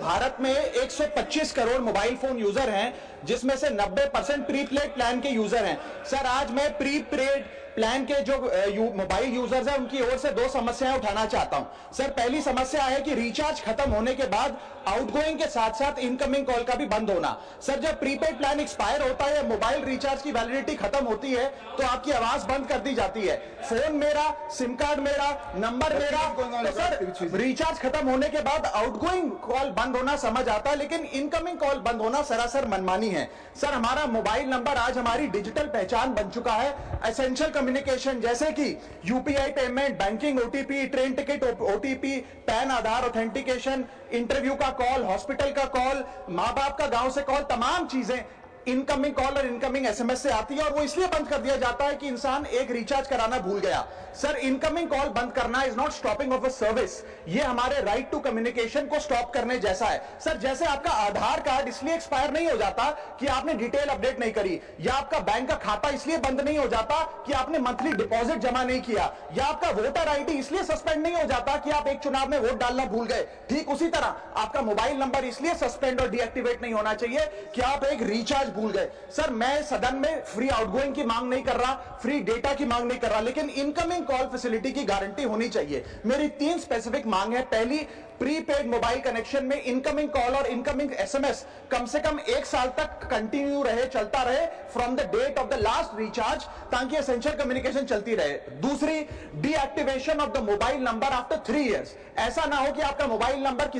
भारत में 125 crore mobile phone user हैं, जिसमें से 90% प्रीपेड प्लान के यूजर हैं। सर, आज मैं प्रीपेड प्लान के जो मोबाइल यूजर्स हैं उनकी ओर से दो समस्याएं उठाना चाहता हूं। सर, पहली समस्या है कि रिचार्ज खत्म होने के बाद आउटगोइंग के साथ साथ इनकमिंग कॉल का भी बंद होना। सर, जब प्रीपेड प्लान एक्सपायर होता है, मोबाइल रिचार्ज की वैलिडिटी खत्म होती है, तो आपकी आवाज बंद कर दी जाती है। फोन मेरा, सिम कार्ड मेरा, नंबर मेरा, तो सर रिचार्ज खत्म होने के बाद आउटगोइंग कॉल बंद होना समझ आता है, लेकिन इनकमिंग कॉल बंद होना सरासर मनमानी है। सर, हमारा मोबाइल नंबर आज हमारी डिजिटल पहचान बन चुका है। एसेंशियल कम्युनिकेशन जैसे कि UPI payment, banking OTP, train ticket OTP, PAN Aadhaar authentication, interview का कॉल, हॉस्पिटल का कॉल, मां बाप का गांव से कॉल, तमाम चीजें इनकमिंग कॉल और इनकमिंग एसएमएस से आती है, और वो इसलिए बंद कर दिया जाता है कि इंसान एक रिचार्ज कराना भूल गया। सर, इनकमिंग कॉल बंद करना is not stopping of a service, ये हमारे राइट टू कम्युनिकेशन को स्टॉप करने जैसा है। सर, जैसे आपका आधार कार्ड इसलिए एक्सपायर नहीं हो जाता कि आपने डिटेल अपडेट नहीं करी, या आपका बैंक का खाता इसलिए बंद नहीं हो जाता कि आपने मंथली डिपॉजिट जमा नहीं किया, या आपका वोटर आईडी इसलिए सस्पेंड नहीं हो जाता कि आप एक चुनाव में वोट डालना भूल गए, ठीक उसी तरह आपका मोबाइल नंबर इसलिए सस्पेंड और डीएक्टिवेट नहीं होना चाहिए कि आप एक रिचार्ज भूल गए। सर, मैं सदन में फ्री आउटगोइंग की मांग नहीं कर रहा, फ्री डेटा की मांग नहीं कर रहा, लेकिन इनकमिंग कॉल फैसिलिटी की गारंटी होनी चाहिए। मेरी 3 स्पेसिफिक मांग है। पहली, प्रीपेड मोबाइल कनेक्शन में इनकमिंग कॉल और इनकमिंग एसएमएस कम से कम 1 साल तक कंटिन्यू रहे, चलता रहे from the date of the last recharge, ताकि एसेंशियल कम्युनिकेशन चलती रहे। दूसरी, deactivation of the mobile number after 3 years. ऐसा ना हो कि आपका मोबाइल नंबर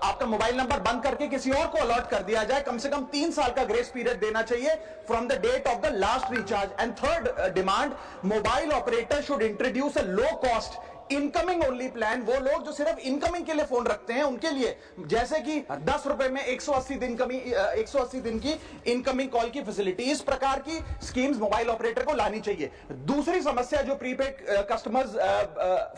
आपका मोबाइल नंबर बंद करके किसी और को अलॉट कर दिया जाए। कम से कम 3 साल का ग्रेस पीरियड देना चाहिए from the date of the last recharge. And third demand, mobile operator should introduce a low cost incoming only plan. वो लोग जो सिर्फ इनकमिंग के लिए फोन रखते हैं उनके लिए, जैसे कि 10 रुपए में 180 दिन की इनकमिंग कॉल की फैसिलिटी, इस प्रकार की स्कीम्स मोबाइल ऑपरेटर को लानी चाहिए। दूसरी समस्या जो प्रीपेड कस्टमर्स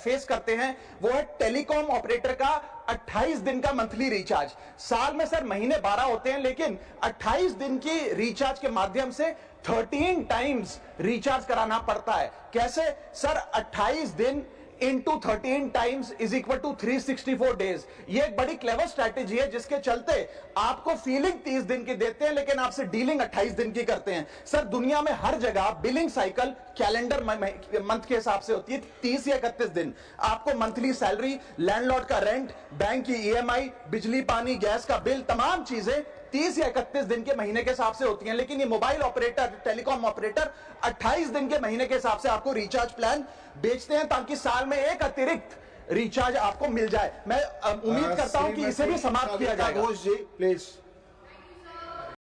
फेस करते हैं वो है टेलीकॉम ऑपरेटर का 28 दिन का मंथली रिचार्ज। साल में सर महीने 12 होते हैं, लेकिन 28 दिन की रिचार्ज के माध्यम से 13 टाइम्स रिचार्ज कराना पड़ता है। कैसे सर? 28 दिन into 13 times is equal to 364 days. ये एक बड़ी क्लेवर स्ट्रैटेजी है, जिसके चलते आपको फीलिंग 30 दिन की देते हैं, लेकिन आपसे डीलिंग 28 दिन की करते हैं। सर, दुनिया में हर जगह बिलिंग साइकिल कैलेंडर मंथ के हिसाब से होती है, 30 या 31 दिन। आपको मंथली सैलरी, लैंडलॉर्ड का रेंट, बैंक की ईएमआई, बिजली पानी गैस का बिल, तमाम चीजें 30 या 31 दिन के महीने के हिसाब से होती हैं। लेकिन ये मोबाइल ऑपरेटर, टेलीकॉम ऑपरेटर 28 दिन के महीने के हिसाब से आपको रिचार्ज प्लान बेचते हैं, ताकि साल में एक अतिरिक्त रिचार्ज आपको मिल जाए। मैं उम्मीद करता हूं कि इसे भी समाप्त किया जाएगा। प्लीज।